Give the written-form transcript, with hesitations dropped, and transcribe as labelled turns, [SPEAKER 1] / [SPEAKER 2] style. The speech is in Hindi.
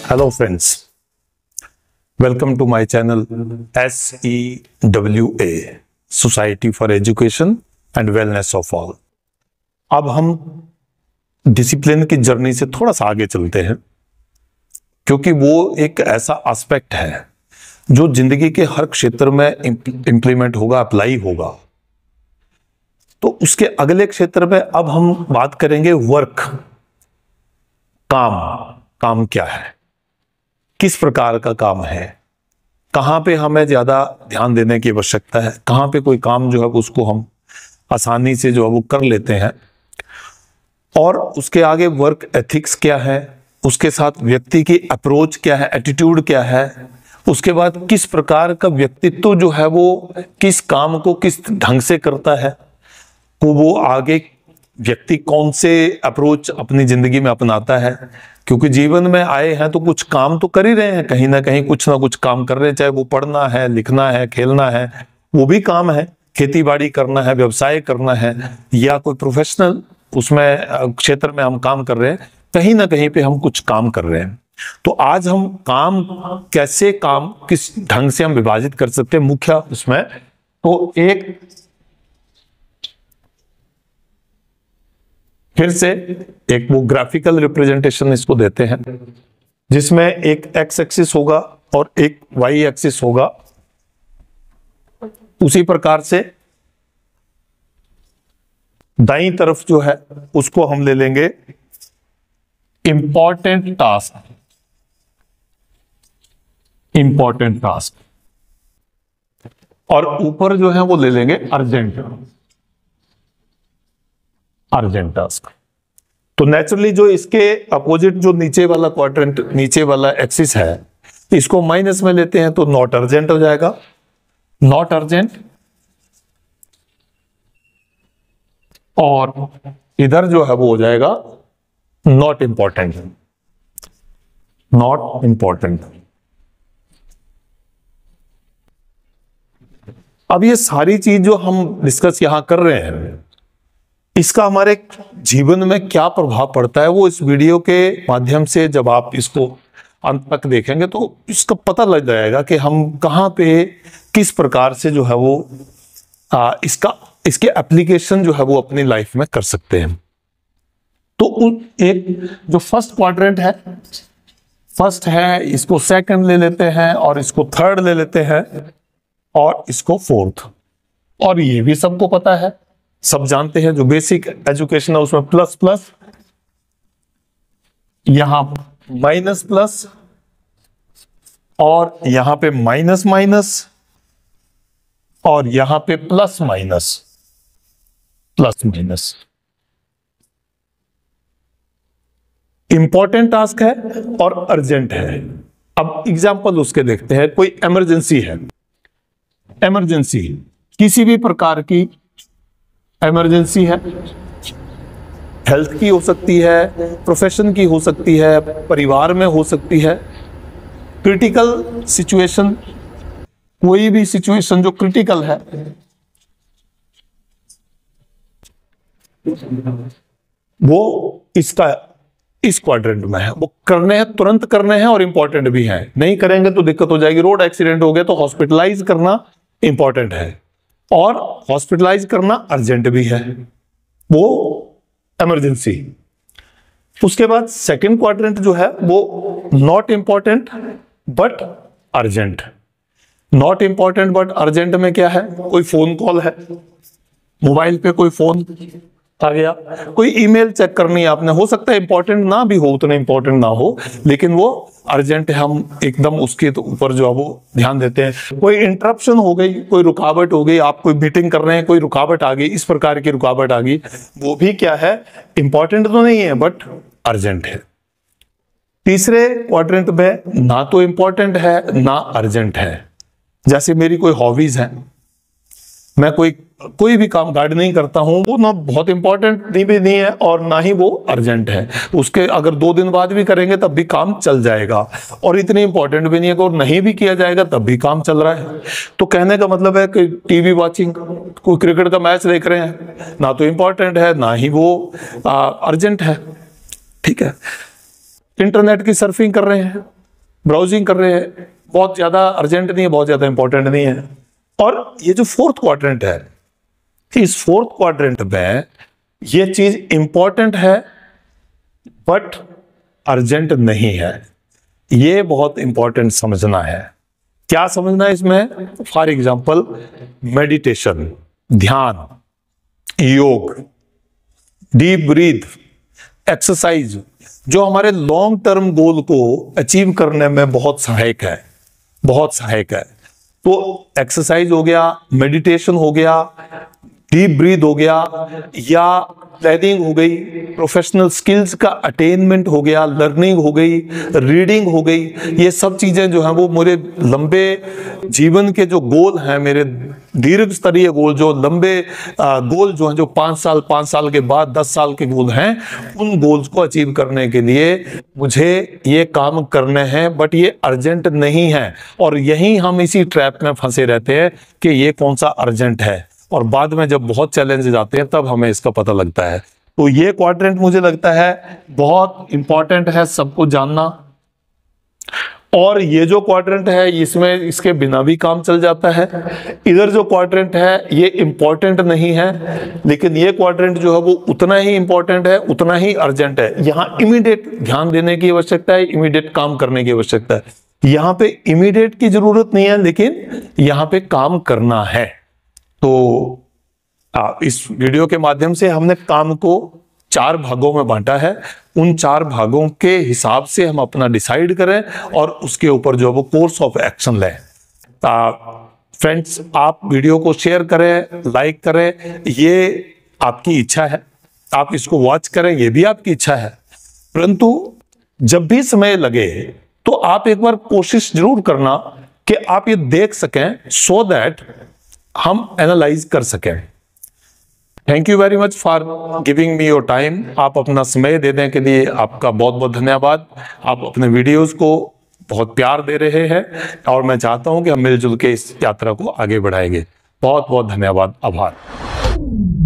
[SPEAKER 1] Hello friends, welcome to my channel SEWA, Society for Education and Wellness of All। अब हम डिसिप्लिन की जर्नी से थोड़ा सा आगे चलते हैं, क्योंकि वो एक ऐसा एस्पेक्ट है जो जिंदगी के हर क्षेत्र में इंप्लीमेंट होगा, अप्लाई होगा। तो उसके अगले क्षेत्र में अब हम बात करेंगे वर्क, काम क्या है, किस प्रकार का काम है, कहां पे हमें ज्यादा ध्यान देने की आवश्यकता है, कहां पे कोई काम जो है उसको हम आसानी से जो है वो कर लेते हैं, और उसके आगे वर्क एथिक्स क्या है, उसके साथ व्यक्ति की अप्रोच क्या है, एटीट्यूड क्या है, उसके बाद किस प्रकार का व्यक्तित्व जो है वो किस काम को किस ढंग से करता है, तो वो आगे व्यक्ति कौन से अप्रोच अपनी जिंदगी में अपनाता है। क्योंकि जीवन में आए हैं तो कुछ काम तो कर ही रहे हैं, कहीं ना कहीं कुछ ना कुछ काम कर रहे हैं, चाहे वो पढ़ना है, लिखना है, खेलना है, वो भी काम है, खेती बाड़ी करना है, व्यवसाय करना है, या कोई प्रोफेशनल उसमें क्षेत्र में हम काम कर रहे हैं, कहीं ना कहीं पे हम कुछ काम कर रहे हैं। तो आज हम काम कैसे, काम किस ढंग से हम विभाजित कर सकते हैं मुख्य उसमें, तो एक फिर से एक वो ग्राफिकल रिप्रेजेंटेशन इसको देते हैं, जिसमें एक एक्स एक्सिस होगा और एक वाई एक्सिस होगा। उसी प्रकार से दाईं तरफ जो है उसको हम ले लेंगे इंपॉर्टेंट टास्क, और ऊपर जो है वो ले लेंगे अर्जेंट टास्क। तो नेचुरली जो इसके अपोजिट जो नीचे वाला क्वाड्रेंट, नीचे वाला एक्सिस है, इसको माइनस में लेते हैं तो नॉट अर्जेंट हो जाएगा, नॉट अर्जेंट। और इधर जो है वो हो जाएगा नॉट इंपॉर्टेंट, नॉट इंपॉर्टेंट। अब ये सारी चीज जो हम डिस्कस यहां कर रहे हैं, इसका हमारे जीवन में क्या प्रभाव पड़ता है, वो इस वीडियो के माध्यम से जब आप इसको अंत तक देखेंगे तो इसका पता लग जाएगा कि हम कहाँ पे किस प्रकार से जो है वो इसके एप्लीकेशन जो है वो अपनी लाइफ में कर सकते हैं। तो एक जो फर्स्ट क्वाड्रेंट है, फर्स्ट है, इसको सेकंड ले लेते हैं, और इसको थर्ड ले लेते हैं, और इसको फोर्थ। और ये भी सबको पता है, सब जानते हैं, जो बेसिक एजुकेशन है उसमें प्लस प्लस, यहां माइनस प्लस, और यहां पे माइनस माइनस, और यहां पे plus minus, plus minus. Important task है और अर्जेंट है। अब एग्जांपल उसके देखते हैं। कोई इमरजेंसी है, इमरजेंसी किसी भी प्रकार की इमरजेंसी है, हेल्थ की हो सकती है, प्रोफेशन की हो सकती है, परिवार में हो सकती है, क्रिटिकल सिचुएशन, कोई भी सिचुएशन जो क्रिटिकल है वो इसका इस क्वाड्रेंट में है। वो करने हैं, तुरंत करने हैं, और इंपॉर्टेंट भी है। नहीं करेंगे तो दिक्कत हो जाएगी। रोड एक्सीडेंट हो गया तो हॉस्पिटलाइज करना इंपॉर्टेंट है, और हॉस्पिटलाइज करना अर्जेंट भी है, वो इमरजेंसी। उसके बाद सेकंड क्वाड्रेंट जो है वो not important but urgent. Not important but urgent में क्या है, कोई फोन कॉल है, मोबाइल पे कोई फोन आ गया, कोई ईमेल चेक करनी है आपने, हो सकता है इंपॉर्टेंट ना भी हो, उतना इंपॉर्टेंट ना हो, लेकिन वो अर्जेंट है, हम एकदम उसके तो ऊपर जो है वो ध्यान देते हैं। कोई इंटरप्शन हो गई, कोई रुकावट हो गई, आप कोई मीटिंग कर रहे हैं, कोई रुकावट आ गई, इस प्रकार की रुकावट आ गई, वो भी क्या है, इंपॉर्टेंट तो नहीं है बट अर्जेंट है। तीसरे क्वाड्रेंट में ना तो इंपॉर्टेंट है ना अर्जेंट है। जैसे मेरी कोई हॉबीज है, मैं कोई भी काम गार्डनिंग करता हूं, वो ना बहुत इंपॉर्टेंट भी नहीं है और ना ही वो अर्जेंट है। उसके अगर 2 दिन बाद भी करेंगे तब भी काम चल जाएगा, और इतने इंपॉर्टेंट भी नहीं है कि और नहीं भी किया जाएगा तब भी काम चल रहा है। तो कहने का मतलब है कि टीवी वॉचिंग, कोई क्रिकेट का मैच देख रहे हैं, ना तो इंपॉर्टेंट है ना ही वो अर्जेंट है, ठीक है। इंटरनेट की सर्फिंग कर रहे हैं, ब्राउजिंग कर रहे हैं, बहुत ज्यादा अर्जेंट नहीं है, बहुत ज्यादा इंपॉर्टेंट नहीं है। और ये जो फोर्थ क्वाड्रेंट है, इस फोर्थ क्वाड्रेंट में ये चीज इंपॉर्टेंट है बट अर्जेंट नहीं है। ये बहुत इंपॉर्टेंट समझना है। क्या समझना है इसमें? फॉर एग्जाम्पल मेडिटेशन, ध्यान, योग, डीप ब्रीथ, एक्सरसाइज, जो हमारे लॉन्ग टर्म गोल को अचीव करने में बहुत सहायक है, बहुत सहायक है। तो एक्सरसाइज हो गया, मेडिटेशन हो गया, डीप ब्रीथ हो गया, या प्लानिंग हो गई, प्रोफेशनल स्किल्स का अटेनमेंट हो गया, लर्निंग हो गई, रीडिंग हो गई, ये सब चीजें जो हैं वो मेरे लंबे जीवन के जो गोल हैं, मेरे दीर्घ स्तरीय गोल, जो लंबे गोल जो हैं, जो 5 साल के बाद 10 साल के गोल हैं, उन गोल्स को अचीव करने के लिए मुझे ये काम करने हैं, बट ये अर्जेंट नहीं है। और यही हम इसी ट्रैप में फंसे रहते हैं कि ये कौन सा अर्जेंट है, और बाद में जब बहुत चैलेंजेस आते हैं तब हमें इसका पता लगता है। तो ये क्वाड्रेंट मुझे लगता है बहुत इंपॉर्टेंट है सबको जानना। और ये जो क्वाड्रेंट है, इसमें इसके बिना भी काम चल जाता है। इधर जो क्वाड्रेंट है ये इंपॉर्टेंट नहीं है, लेकिन ये क्वाड्रेंट जो है वो उतना ही इंपॉर्टेंट है, उतना ही अर्जेंट है। यहाँ इमीडिएट ध्यान देने की आवश्यकता है, इमीडिएट काम करने की आवश्यकता है। यहाँ पे इमीडिएट की जरूरत नहीं है, लेकिन यहाँ पे काम करना है। तो इस वीडियो के माध्यम से हमने काम को 4 भागों में बांटा है। उन 4 भागों के हिसाब से हम अपना डिसाइड करें और उसके ऊपर जो वो कोर्स ऑफ एक्शन लें। फ्रेंड्स, आप वीडियो को शेयर करें, लाइक करें, ये आपकी इच्छा है। आप इसको वॉच करें, ये भी आपकी इच्छा है। परंतु जब भी समय लगे तो आप एक बार कोशिश जरूर करना कि आप ये देख सकें, सो दैट हम एनालाइज कर सकें। Thank you very much for giving me your time. आप अपना समय देने के लिए आपका बहुत बहुत धन्यवाद। आप अपने वीडियोस को बहुत प्यार दे रहे हैं और मैं चाहता हूं कि हम मिलजुल के इस यात्रा को आगे बढ़ाएंगे। बहुत बहुत धन्यवाद, आभार।